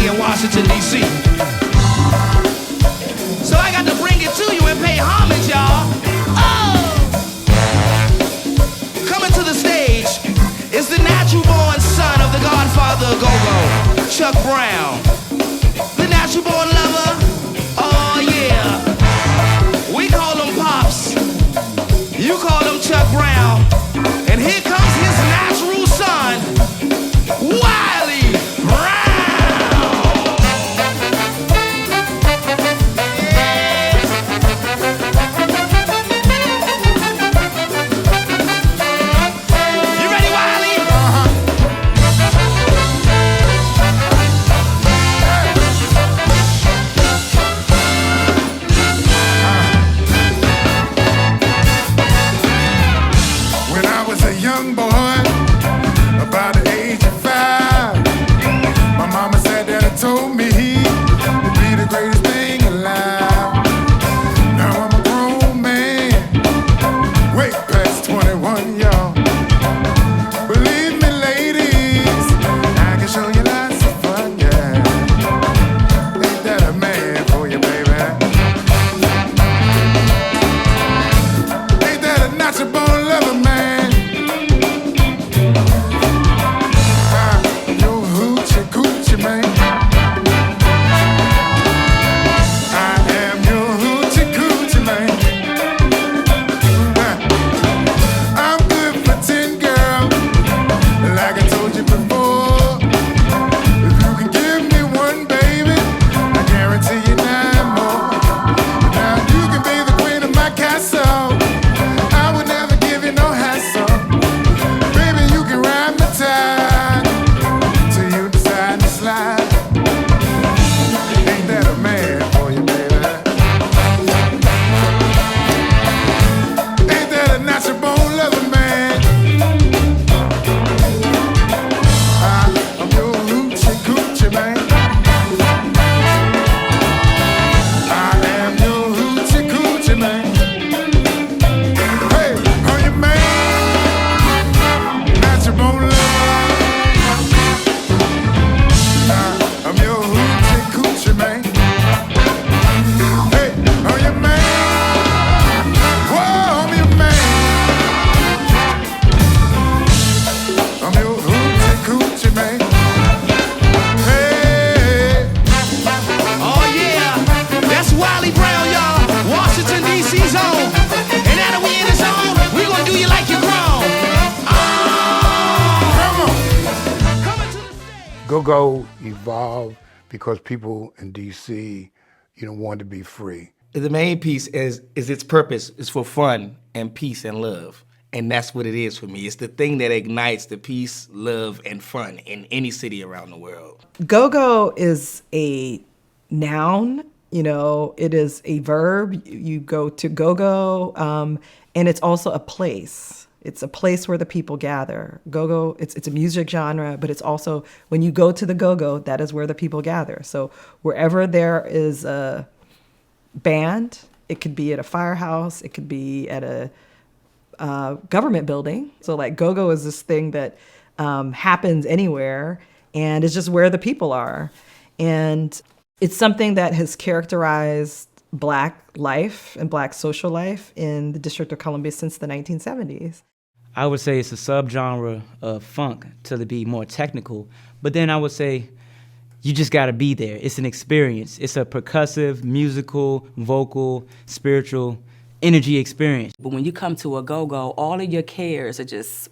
me in Washington, D.C. So I got to bring it to you and pay homage, y'all. Oh! Coming to the stage is the natural-born son of the godfather of go-go, Chuck Brown. The natural-born lover, oh yeah. We call him Pops, you call him Chuck Brown. And here comes his natural son, Wiley Brown. You ready, Wiley? When I was a young boy, about the age of 5, my mama sat there and told me to be the greatest thing alive. Now I'm a grown man, way past 21, y'all. Believe me, ladies, I can show you lots of fun, yeah. Ain't that a man for you, baby? Ain't that a natural-born lover, man? Your hoochie coochie man. I am your hoochie coochie man. I'm good for 10, girl, like I told you before. If you can give me one, baby, I guarantee you 9 more. Now you can be the queen of my castle. I would never give you no hassle. Baby, you can ride my tide till you decide to slide. Ain't that a man for you, baby? Ain't that a natural-born lover, man? I'm your hoochie coochie man. I am your hoochie coochie man. Hey, are you man? Natural-born lover. I'm your hoochie coochie man. Hey, are you man? Whoa, I'm your man. I'm your hoochie coochie man. Hey. Oh yeah, that's Wiley Brown, y'all. Washington, D.C. zone. And now that we in the zone, we gonna do you like you're grown. Oh! Come on. Coming to the stage. Go-go evolved because people in D.C., wanted to be free. The main piece is its purpose is for fun and peace and love. And that's what it is for me. It's the thing that ignites the peace, love, and fun in any city around the world. Go-go is a noun, it is a verb. You go to go-go, and it's also a place. It's a place where the people gather. Go-go, it's a music genre, but it's also, when you go to the go-go, that is where the people gather. So wherever there is a band, it could be at a firehouse, it could be at a government building. So like go-go is this thing that happens anywhere, and it's just where the people are. And it's something that has characterized Black life and Black social life in the District of Columbia since the 1970s. I would say it's a subgenre of funk to be more technical, but then I would say you just gotta be there. It's an experience. It's a percussive, musical, vocal, spiritual, energy experience. But when you come to a go-go, all of your cares are just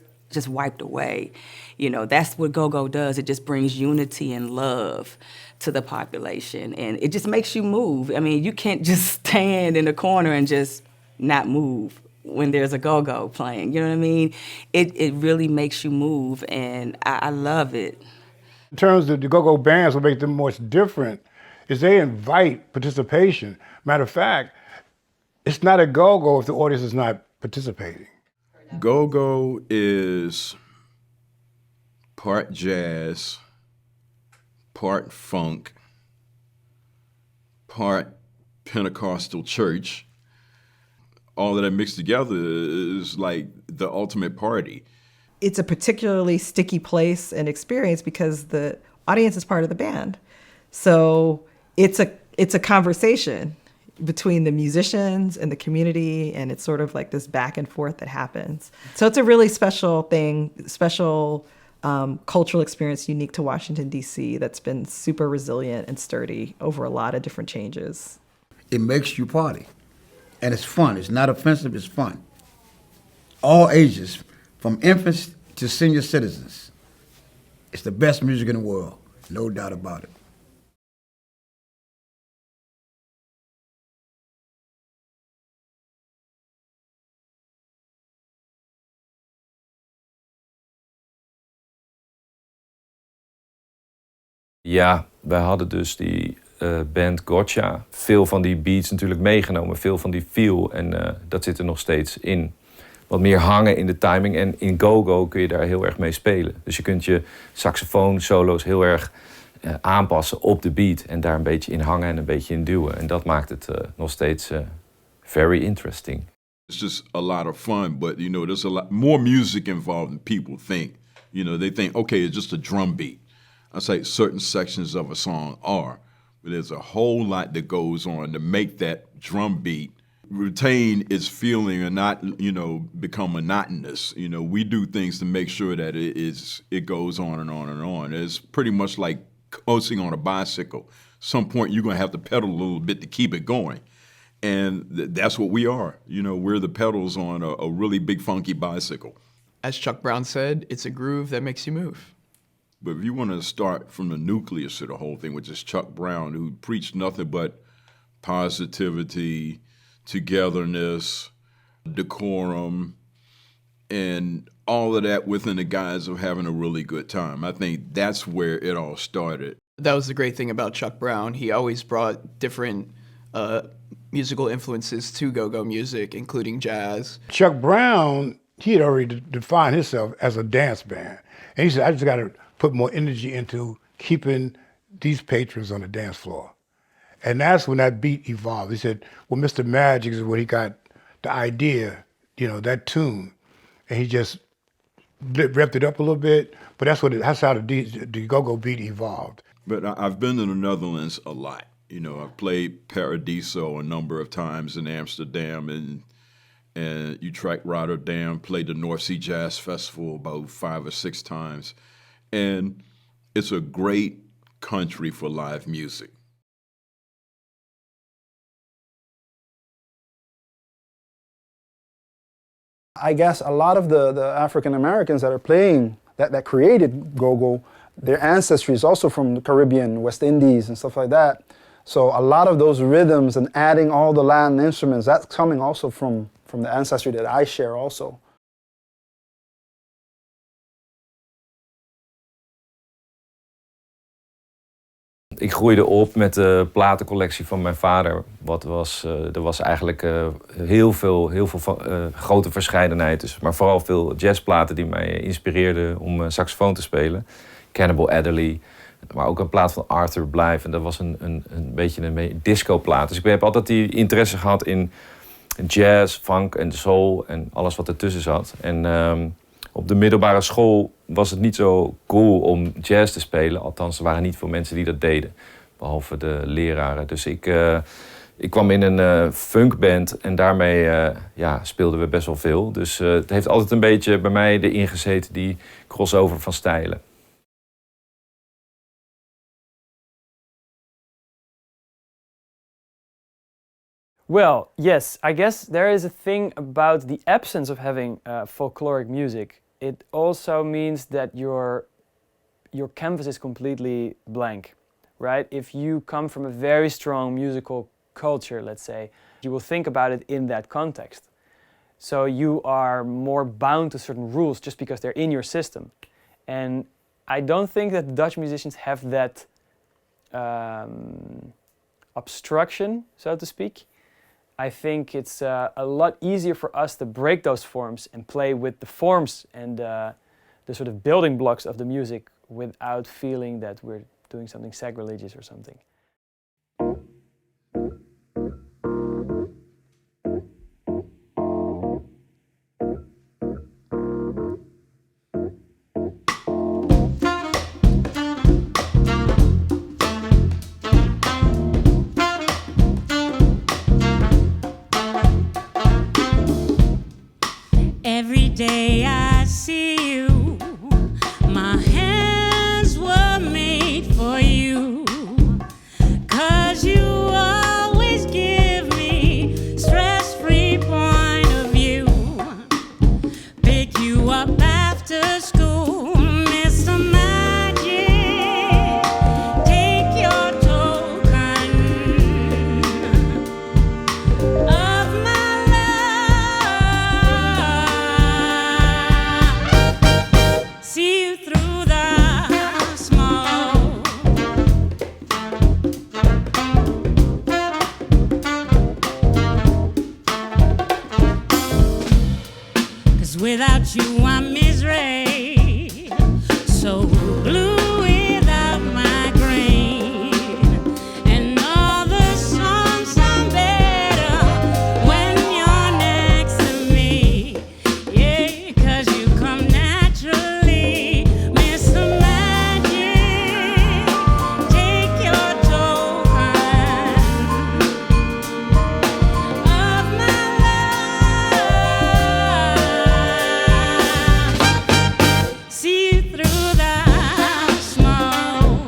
wiped away. That's what go-go does. It just brings unity and love to the population, and it just makes you move. I mean, you can't just stand in the corner and just not move when there's a go-go playing, you know what I mean? It really makes you move, and I love it. In terms of the go-go bands, what makes them much different is they invite participation. Matter of fact, it's not a go-go if the audience is not participating. Go-go is part jazz, part funk, part Pentecostal church. All of that mixed together is like the ultimate party. It's a particularly sticky place and experience because the audience is part of the band. So it's a conversation between the musicians and the community, and it's sort of like this back and forth that happens. So it's a really special thing, special cultural experience unique to Washington, D.C. that's been super resilient and sturdy over a lot of different changes. It makes you party, and it's fun. It's not offensive, it's fun. All ages, from infants to senior citizens. It's the best music in the world, no doubt about it. Ja, wij hadden dus die band Gotcha. Veel van die beats natuurlijk meegenomen, veel van die feel. En dat zit er nog steeds in. Wat meer hangen in de timing. En in go-go kun je daar heel erg mee spelen. Dus je kunt je saxofoon solo's heel erg aanpassen op de beat. En daar een beetje in hangen en een beetje in duwen. En dat maakt het nog steeds very interesting. It's just a lot of fun, but you know, there's a lot more music involved than people think. You know, they think, okay, it's just a drum beat. I say certain sections of a song are, but there's a whole lot that goes on to make that drum beat retain its feeling and not, you know, become monotonous. You know, we do things to make sure that it goes on and on and on. It's pretty much like coasting on a bicycle. Some point you're going to have to pedal a little bit to keep it going. And that's what we are. You know, we're the pedals on a really big funky bicycle. As Chuck Brown said, it's a groove that makes you move. But if you want to start from the nucleus of the whole thing, which is Chuck Brown, who preached nothing but positivity, togetherness, decorum, and all of that within the guise of having a really good time. I think that's where it all started. That was the great thing about Chuck Brown. He always brought different musical influences to go-go music, including jazz. Chuck Brown, he had already defined himself as a dance band. And he said, I just got to put more energy into keeping these patrons on the dance floor. And that's when that beat evolved. He said, well, Mr. Magic is when he got the idea, you know, that tune. And he just repped it up a little bit, but that's how the go-go beat evolved. But I've been to the Netherlands a lot. You know, I've played Paradiso a number of times in Amsterdam and Utrecht, Rotterdam, played the North Sea Jazz Festival about 5 or 6 times. And it's a great country for live music. I guess a lot of the African Americans that are playing, that created go-go, their ancestry is also from the Caribbean, West Indies and stuff like that. So a lot of those rhythms and adding all the Latin instruments, that's coming also from the ancestry that I share also. Ik groeide op met de platencollectie van mijn vader. Er was eigenlijk heel veel grote verscheidenheid. Dus, maar vooral veel jazzplaten die mij inspireerden om saxofoon te spelen. Cannibal Adderley, maar ook een plaat van Arthur Blythe. En dat was een beetje een discoplaat. Dus ik heb altijd die interesse gehad in jazz, funk en soul en alles wat ertussen zat. En op de middelbare school was het niet zo cool om jazz te spelen. Althans, er waren niet veel mensen die dat deden. Behalve de leraren. Dus ik kwam in een funkband en daarmee speelden we best wel veel. Dus het heeft altijd een beetje bij mij erin gezeten, die crossover van stijlen. Well, yes, I guess there is a thing about the absence of having folkloric music. It also means that your canvas is completely blank, right? If you come from a very strong musical culture, let's say, you will think about it in that context. So you are more bound to certain rules just because they're in your system. And I don't think that Dutch musicians have that obstruction, so to speak. I think it's a lot easier for us to break those forms and play with the forms and the sort of building blocks of the music without feeling that we're doing something sacrilegious or something. day I see you, my hands were made for you, 'cause you always give me stress-free point of view. Pick you up after school, Mr. Magic, take your token of my love. See you through the smoke. 'Cause without you I'm misery, so blue without my grain, and all the songs sound better when you're next to me. Yeah, 'cause you come naturally, Mr. Magic, take your token of my love. See you through the smoke.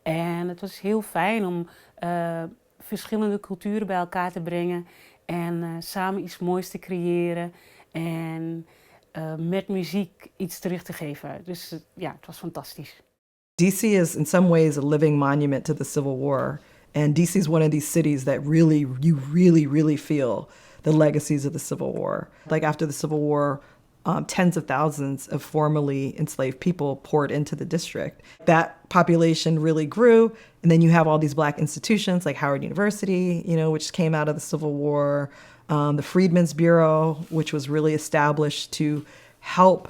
En het was heel fijn om verschillende culturen bij elkaar te brengen en samen iets moois te creëren en met muziek iets terug te geven. Dus ja, het was fantastisch. DC is in some ways a living monument to the Civil War. And DC is one of these cities that you really feel the legacies of the Civil War. Like after the Civil War, tens of thousands of formerly enslaved people poured into the district. That population really grew. And then you have all these Black institutions like Howard University, you know, which came out of the Civil War. The Freedmen's Bureau, which was really established to help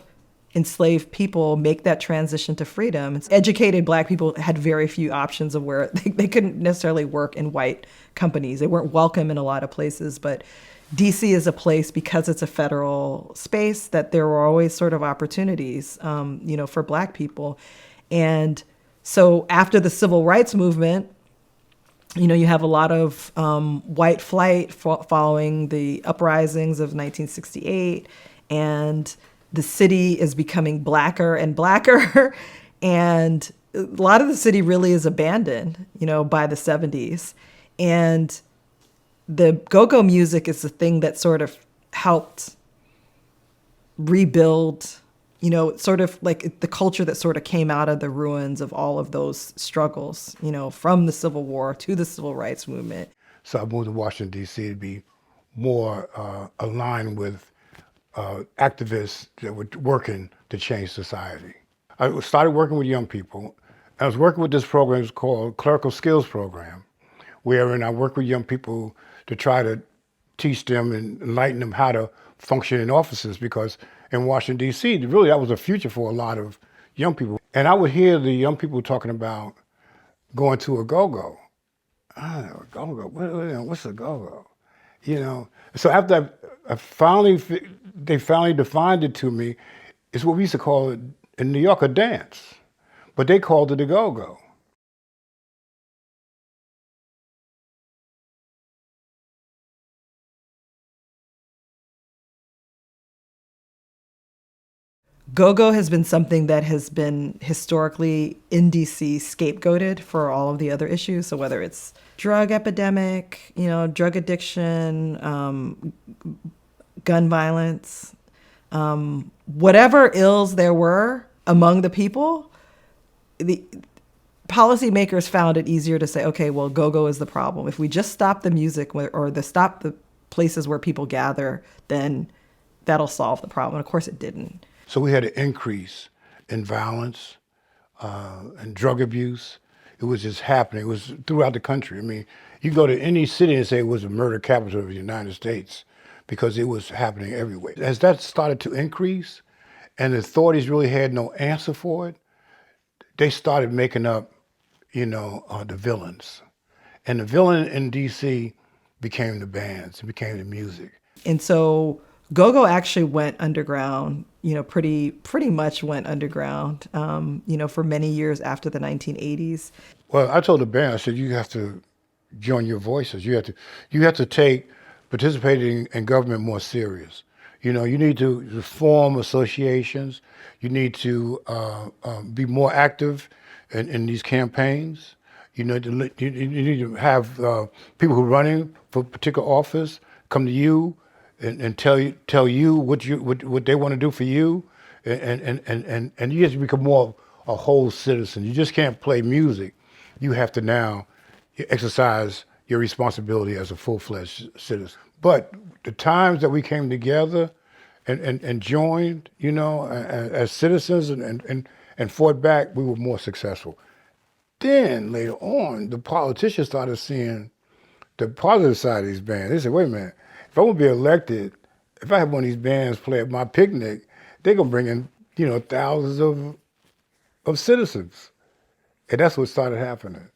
enslaved people make that transition to freedom. Educated Black people had very few options of where they couldn't necessarily work in white companies. They weren't welcome in a lot of places, but DC is a place, because it's a federal space, that there were always sort of opportunities, for Black people. And so after the civil rights movement, you have a lot of white flight following the uprisings of 1968, and the city is becoming blacker and blacker, and a lot of the city really is abandoned, by the 70s. And the go-go music is the thing that sort of helped rebuild, sort of like the culture that sort of came out of the ruins of all of those struggles, from the Civil War to the Civil Rights Movement. So I moved to Washington, D.C. to be more aligned with activists that were working to change society. I started working with young people. I was working with this program called Clerical Skills Program, wherein I work with young people to try to teach them and enlighten them how to function in offices, because in Washington, D.C., really that was a future for a lot of young people. And I would hear the young people talking about going to a go-go. I don't know, a go-go, what's a go-go? So after they finally defined it to me, it's what we used to call it in New York a dance, but they called it a go-go. Go-go has been something that has been historically in DC scapegoated for all of the other issues. So whether it's drug epidemic, drug addiction, gun violence, whatever ills there were among the people, the policymakers found it easier to say, okay, well, go-go is the problem. If we just stop the music or stop the places where people gather, then that'll solve the problem. And of course it didn't. So we had an increase in violence and drug abuse. It was just happening. It was throughout the country. I mean, you go to any city and say it was a murder capital of the United States, because it was happening everywhere. As that started to increase and the authorities really had no answer for it, they started making up, the villains. And the villain in DC became the bands, it became the music. And so go-go actually went underground, pretty much went underground, for many years after the 1980s. Well, I told the band, I said, you have to join your voices. You have to take participating in government more serious. You need to form associations. You need to be more active in these campaigns. You need to have people who are running for a particular office come to you and tell you what they want to do for you, and you have to become more a whole citizen. You just can't play music. You have to now exercise your responsibility as a full-fledged citizen. But the times that we came together and joined, as citizens and fought back, we were more successful. Then later on, the politicians started seeing the positive side of these bands. They said, wait a minute, if I want to be elected, if I have one of these bands play at my picnic, they're going to bring in, thousands of citizens. And that's what started happening.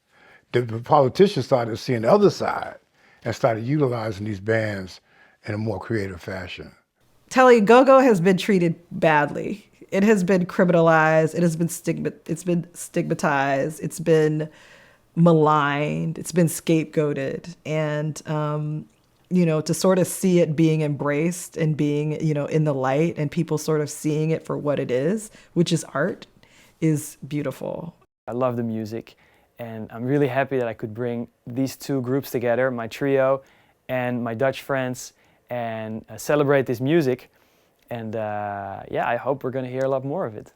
The politicians started seeing the other side and started utilizing these bands in a more creative fashion. Telly, go-go has been treated badly. It has been criminalized. It has been stigmatized. It's been maligned. It's been scapegoated. And, to sort of see it being embraced and being, in the light and people sort of seeing it for what it is, which is art, is beautiful. I love the music, and I'm really happy that I could bring these two groups together, my trio and my Dutch friends, and celebrate this music. And I hope we're going to hear a lot more of it.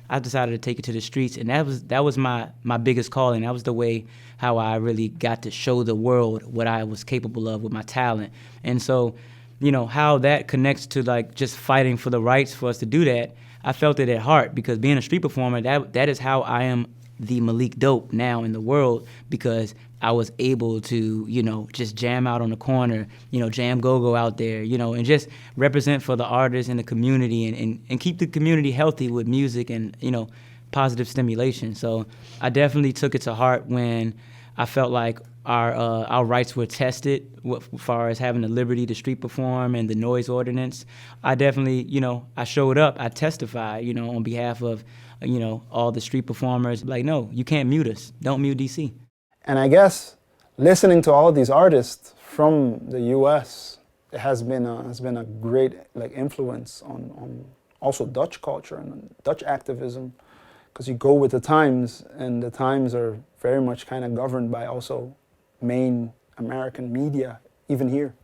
I decided to take it to the streets, and that was my biggest calling. That was the way how I really got to show the world what I was capable of with my talent. And so, you know, how that connects to like just fighting for the rights for us to do that, I felt it at heart, because being a street performer, that is how I am the Malik Dope now in the world, because I was able to, you know, just jam out on the corner, you know, jam go-go out there, you know, and just represent for the artists and the community and keep the community healthy with music and, you know, positive stimulation. So I definitely took it to heart when I felt like our rights were tested as far as having the liberty to street perform and the noise ordinance. I definitely, you know, I showed up, I testified, you know, on behalf of, you know, all the street performers. Like, no, you can't mute us. Don't mute DC. And I guess listening to all these artists from the U.S., it has been a great like influence on also Dutch culture and Dutch activism, because you go with the times, and the times are very much kind of governed by also main American media, even here.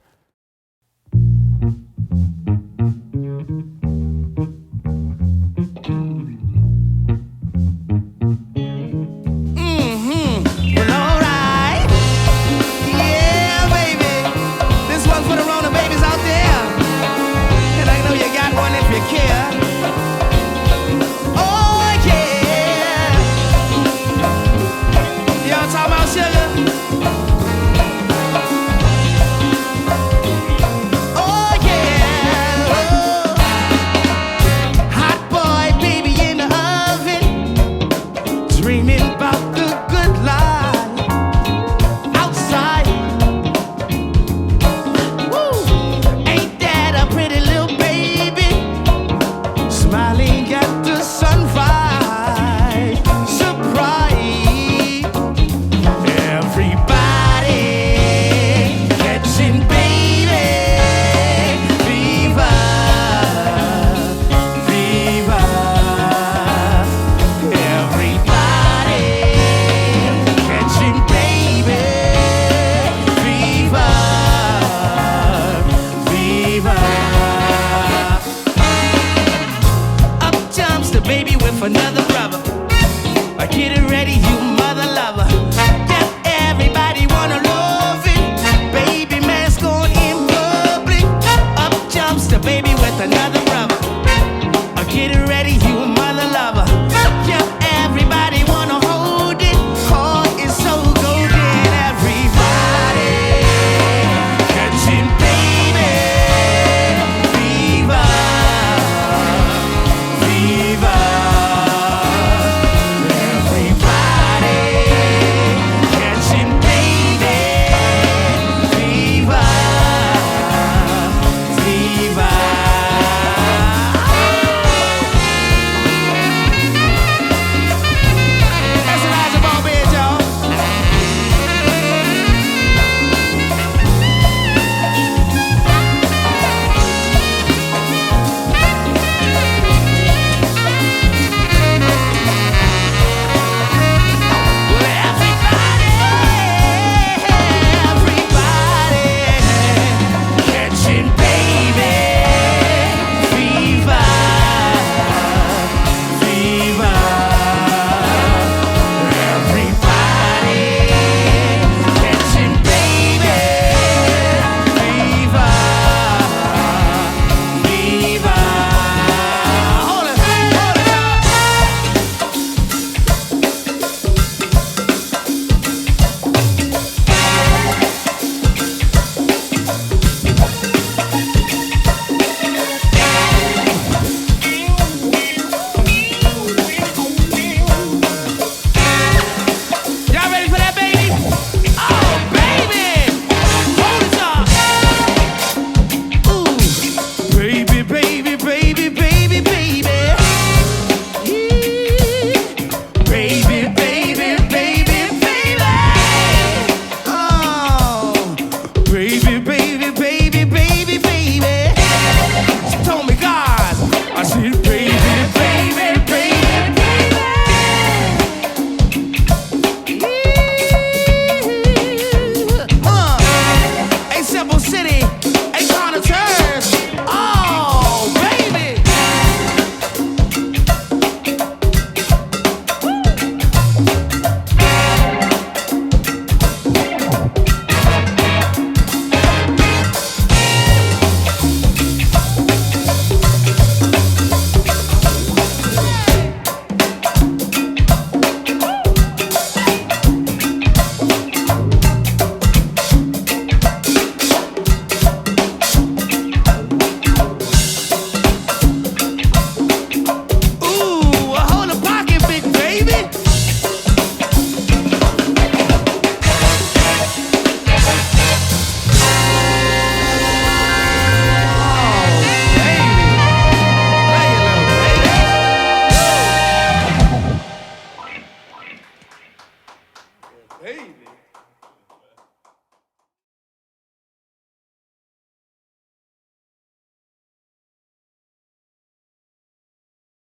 baby.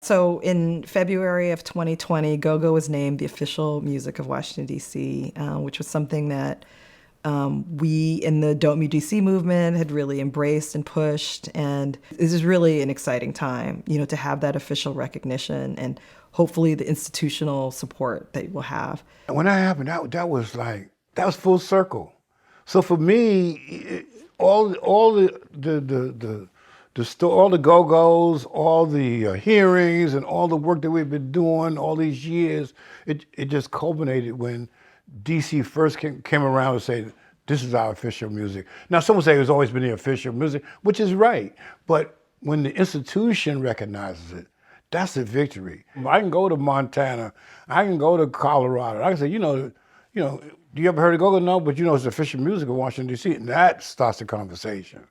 So in February of 2020, go-go was named the official music of Washington, D.C., which was something that we in the Don't Mute DC movement had really embraced and pushed. And this is really an exciting time, you know, to have that official recognition and hopefully the institutional support that we'll have. When that happened, that was full circle. So for me, all the go-go's, all the hearings, and all the work that we've been doing all these years, it just culminated when DC first came around and said, this is our official music. Now, some would say it's always been the official music, which is right. But when the institution recognizes it, that's a victory. I can go to Montana, I can go to Colorado, I can say, do you ever heard of go-go? No, but it's official music of Washington, D.C., and that starts the conversation,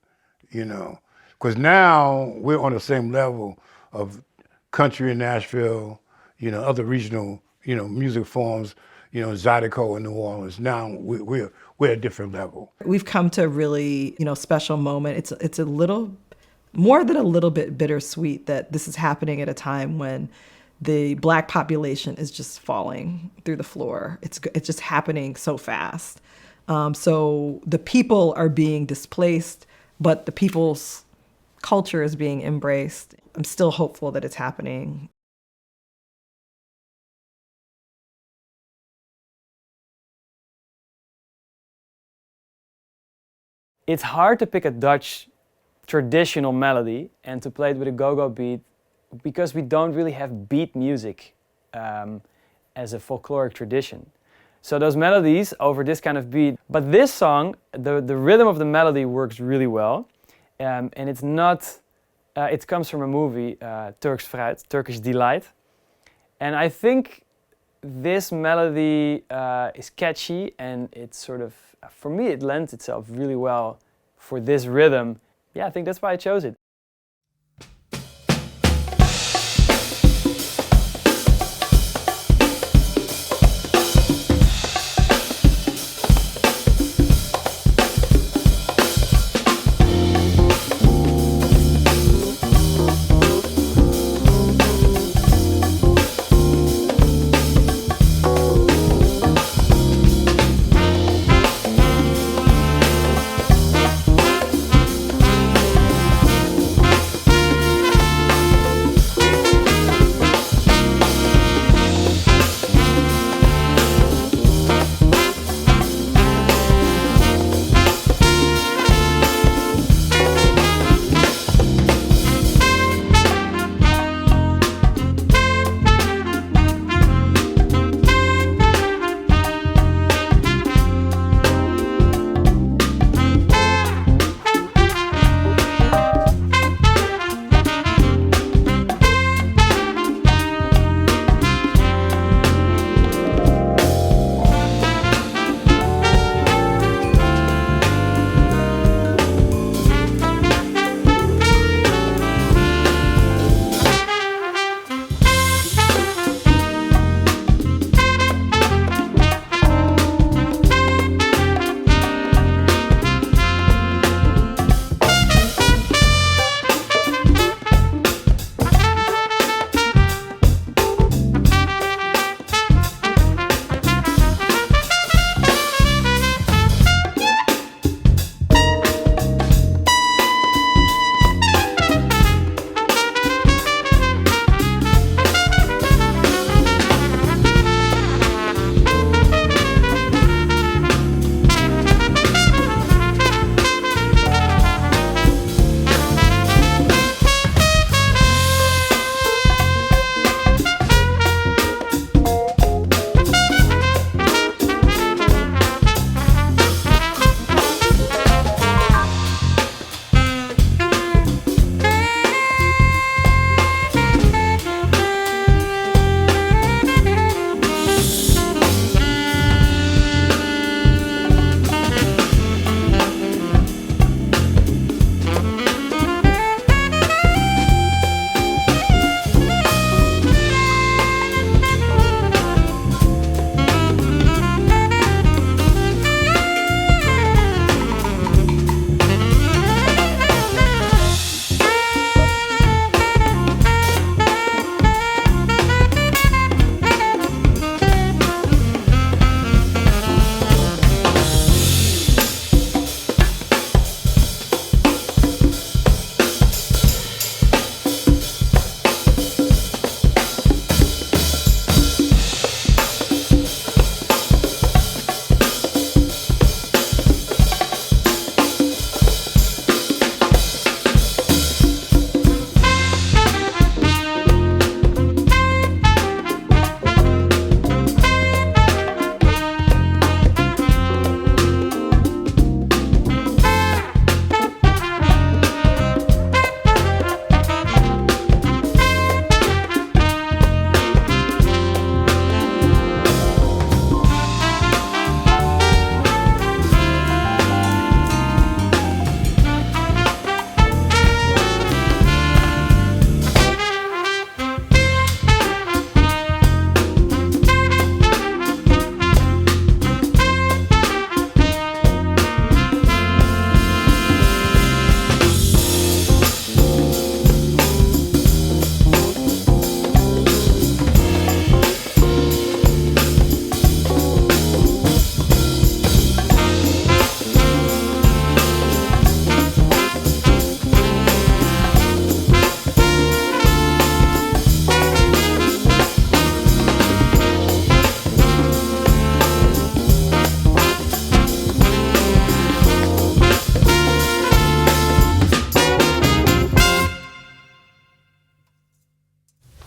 Because now we're on the same level of country in Nashville, other regional, music forms, Zydeco in New Orleans. Now we're at a different level. We've come to a really, special moment. It's a little more than a little bit bittersweet that this is happening at a time when the Black population is just falling through the floor. It's just happening so fast. So the people are being displaced, but the people's culture is being embraced. I'm still hopeful that it's happening. It's hard to pick a Dutch traditional melody and to play it with a go-go beat because we don't really have beat music as a folkloric tradition. So those melodies over this kind of beat, but this song, the rhythm of the melody works really well. And it's not, it comes from a movie, Turks Fruit, Turkish Delight. And I think this melody is catchy and it's sort of, for me, it lends itself really well for this rhythm. Yeah, I think that's why I chose it.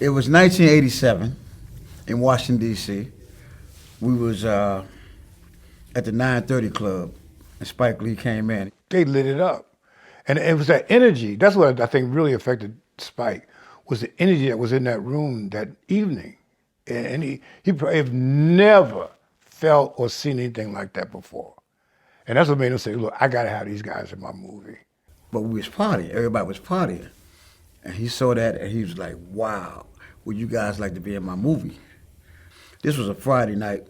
It was 1987 in Washington, D.C. We was at the 930 Club, and Spike Lee came in. They lit it up. And it was that energy. That's what I think really affected Spike, was the energy that was in that room that evening. And he probably have never felt or seen anything like that before. And that's what made him say, look, I gotta have these guys in my movie. But we was partying, everybody was partying. And he saw that and he was like, wow, would you guys like to be in my movie? This was a Friday night.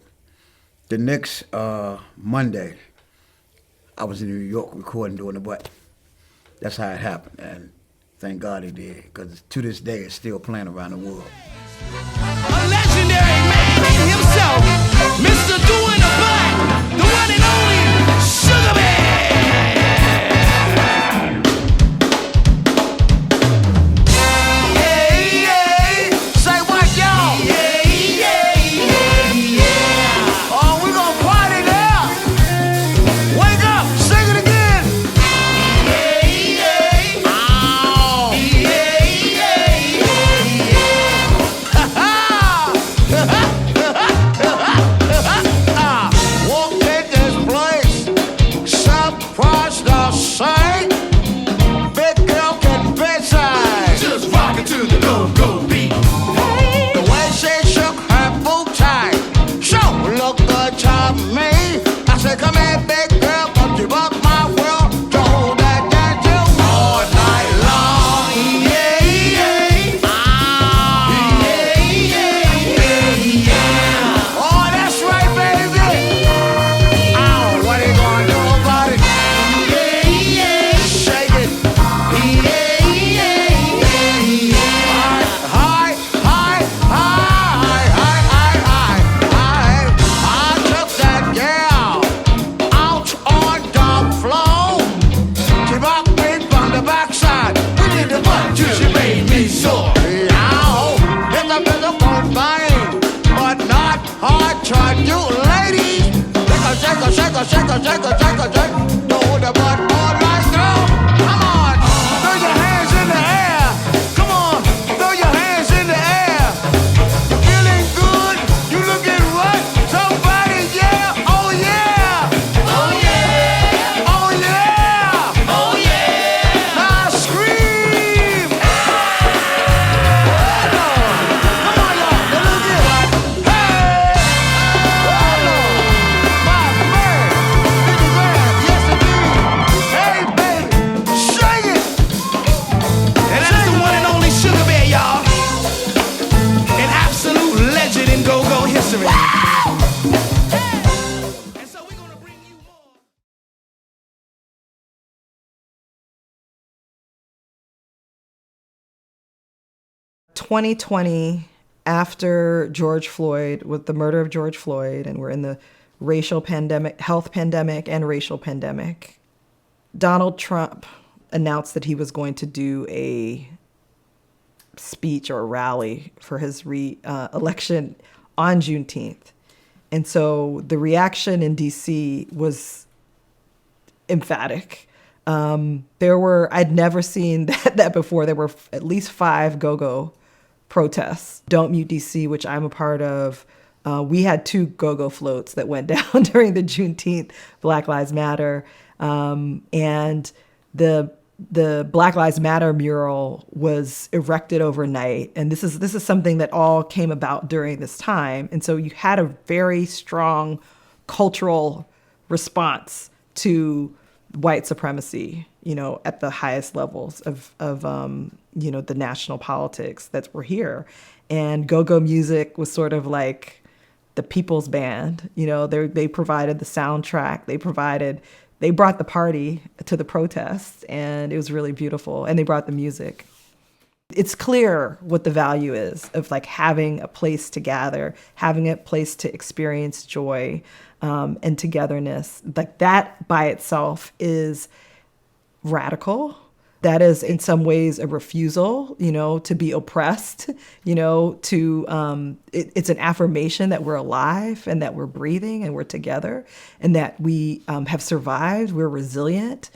The next Monday, I was in New York recording, doing the butt. That's how it happened, and thank God he did, because to this day, it's still playing around the world. A legendary man himself, Mr. Doing the Butt, the one and only Sugar Bear. ...2020, after George Floyd, with the murder of George Floyd, and we're in the racial pandemic, health pandemic and racial pandemic, Donald Trump announced that he was going to do a speech or a rally for his election on Juneteenth. And so the reaction in DC was emphatic. I'd never seen that before. There were at least 5 go-go protests. Don't Mute DC, which I'm a part of. We had 2 go-go floats that went down during the Juneteenth Black Lives Matter. And the Black Lives Matter mural was erected overnight. And this is something that all came about during this time. And so you had a very strong cultural response to white supremacy, at the highest levels of the national politics that were here. And go-go music was sort of like the people's band. They provided the soundtrack. They brought the party to the protests, and it was really beautiful. And they brought the music. It's clear what the value is of like having a place to gather, having a place to experience joy and togetherness. Like that by itself is radical. That is in some ways a refusal, to be oppressed, it's an affirmation that we're alive and that we're breathing and we're together and that we have survived, we're resilient.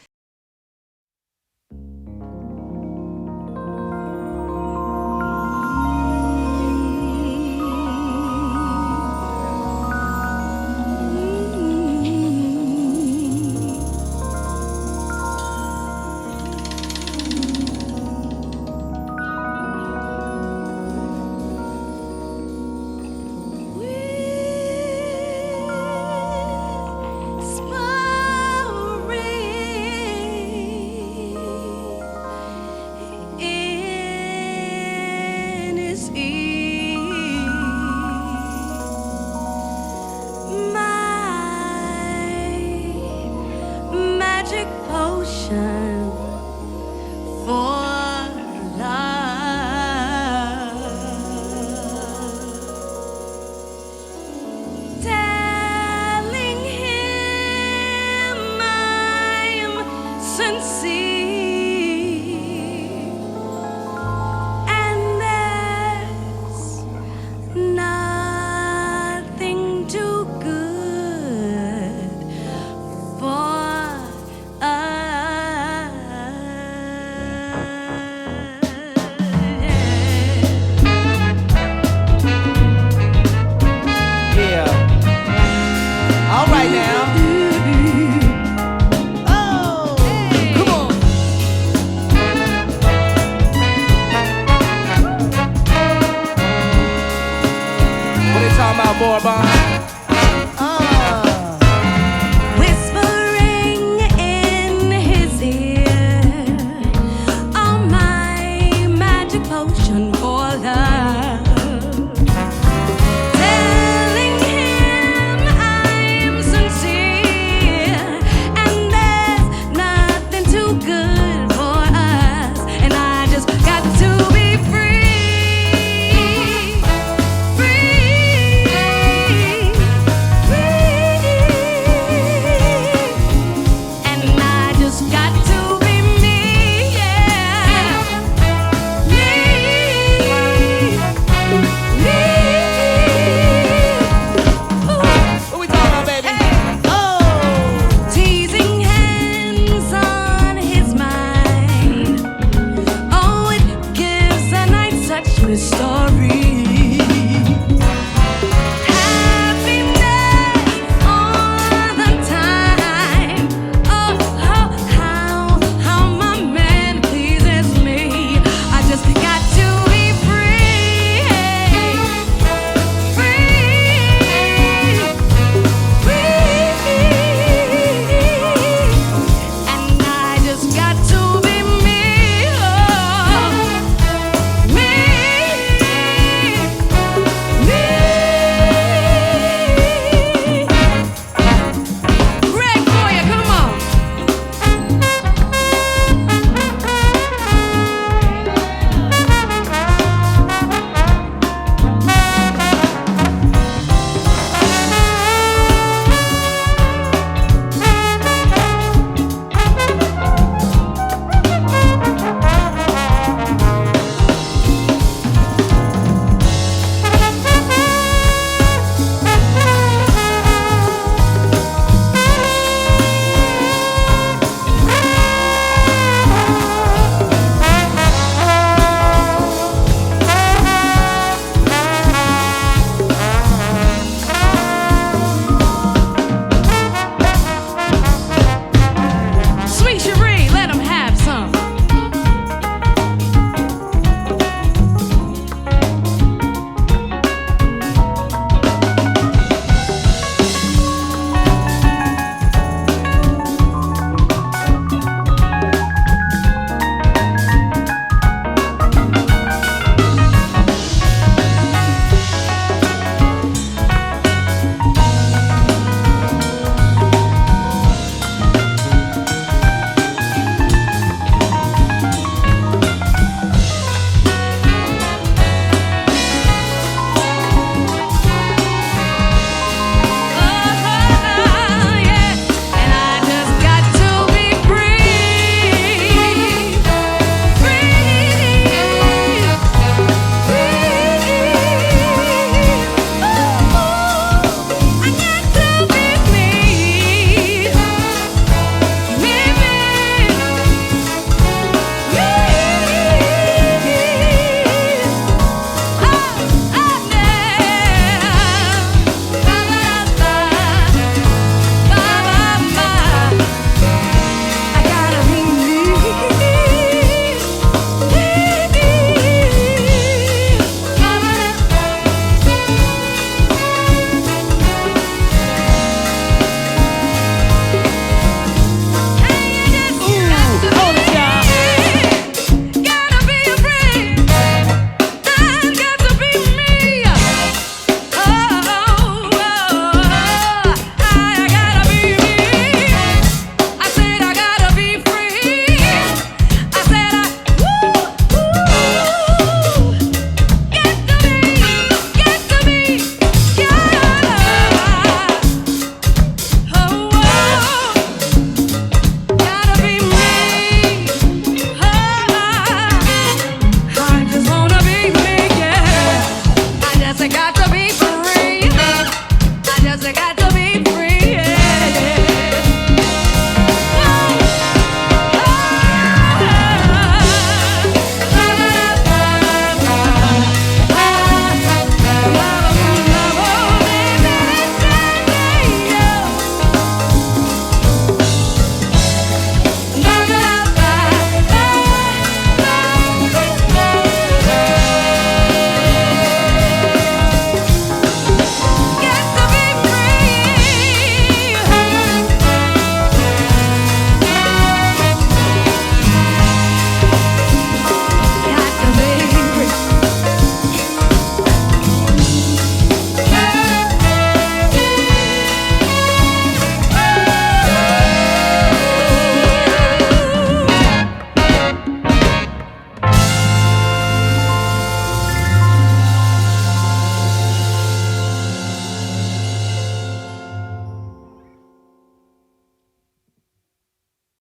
Sorbonne. Whispering in his ear, oh, my magic potion for love. Telling him I'm sincere, and there's nothing too good for us, and I just got to be free, free.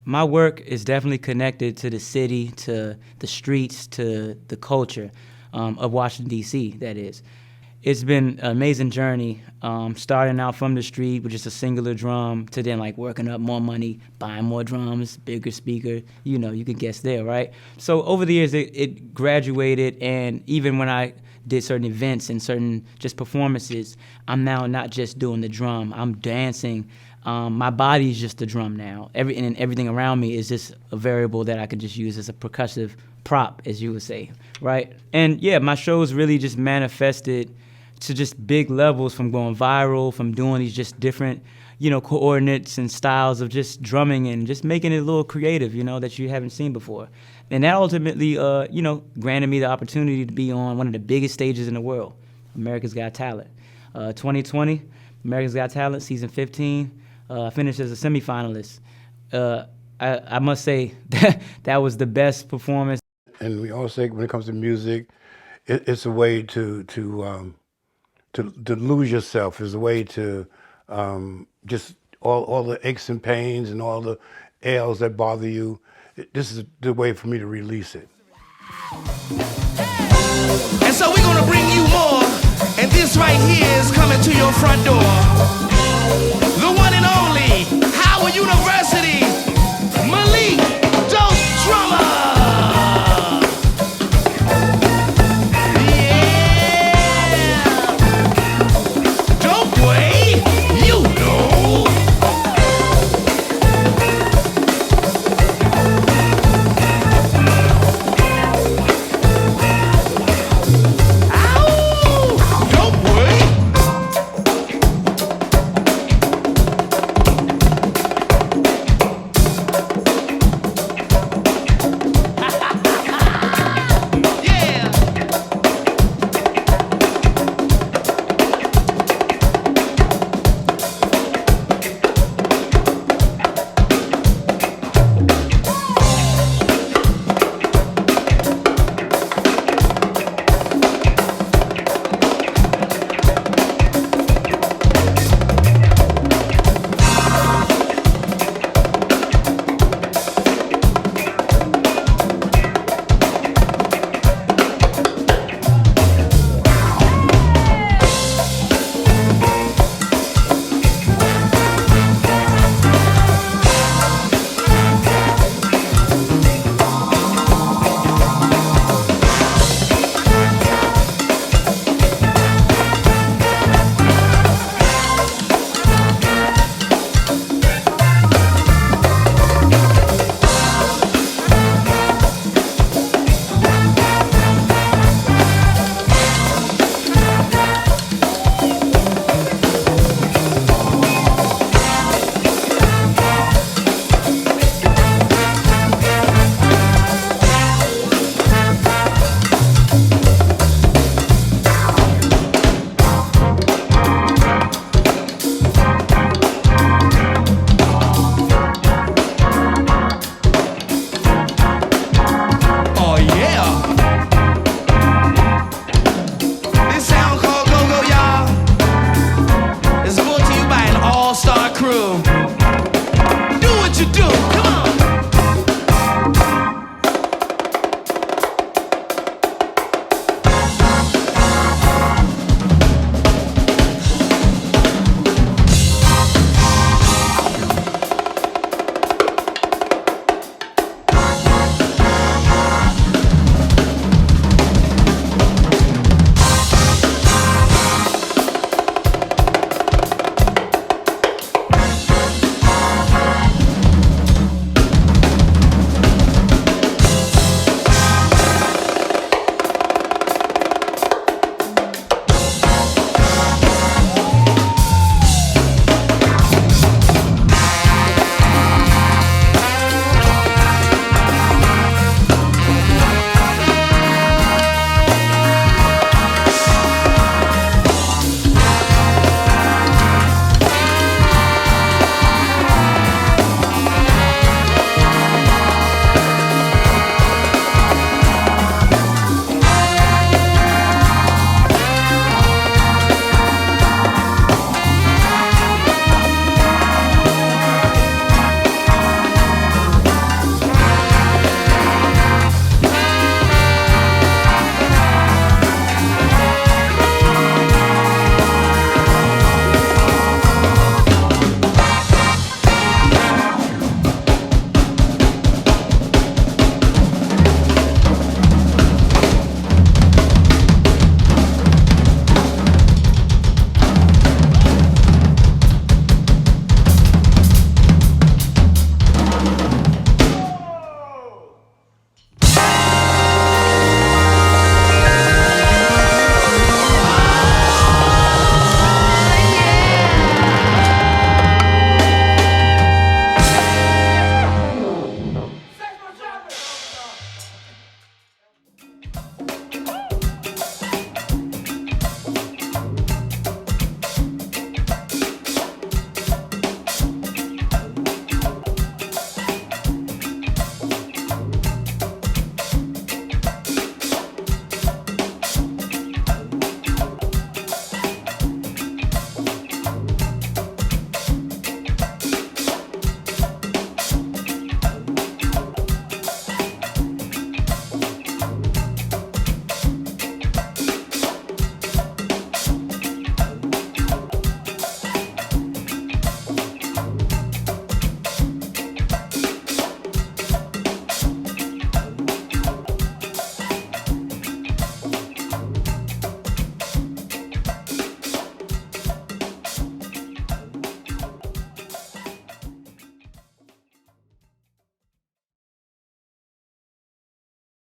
My work is definitely connected to the city, to the streets, to the culture of Washington, D.C., that is. It's been an amazing journey, starting out from the street with just a singular drum to then like working up more money, buying more drums, bigger speaker, you know, you can guess there, right? So over the years, it graduated, and even when I did certain events and certain just performances, I'm now not just doing the drum, I'm dancing. My body is just the drum now. And everything around me is just a variable that I can just use as a percussive prop, as you would say, right? And yeah, my shows really just manifested to just big levels, from going viral, from doing these just different, you know, coordinates and styles of just drumming and just making it a little creative, you know, that you haven't seen before. And that ultimately, you know, granted me the opportunity to be on one of the biggest stages in the world, America's Got Talent. 2020, America's Got Talent, season 15. I finished as a semifinalist. I must say that was the best performance. And we always say when it comes to music, it's a way to lose yourself. It's a way to just all the aches and pains and all the ails that bother you. This is the way for me to release it. And so we're gonna bring you more, and this right here is coming to your front door.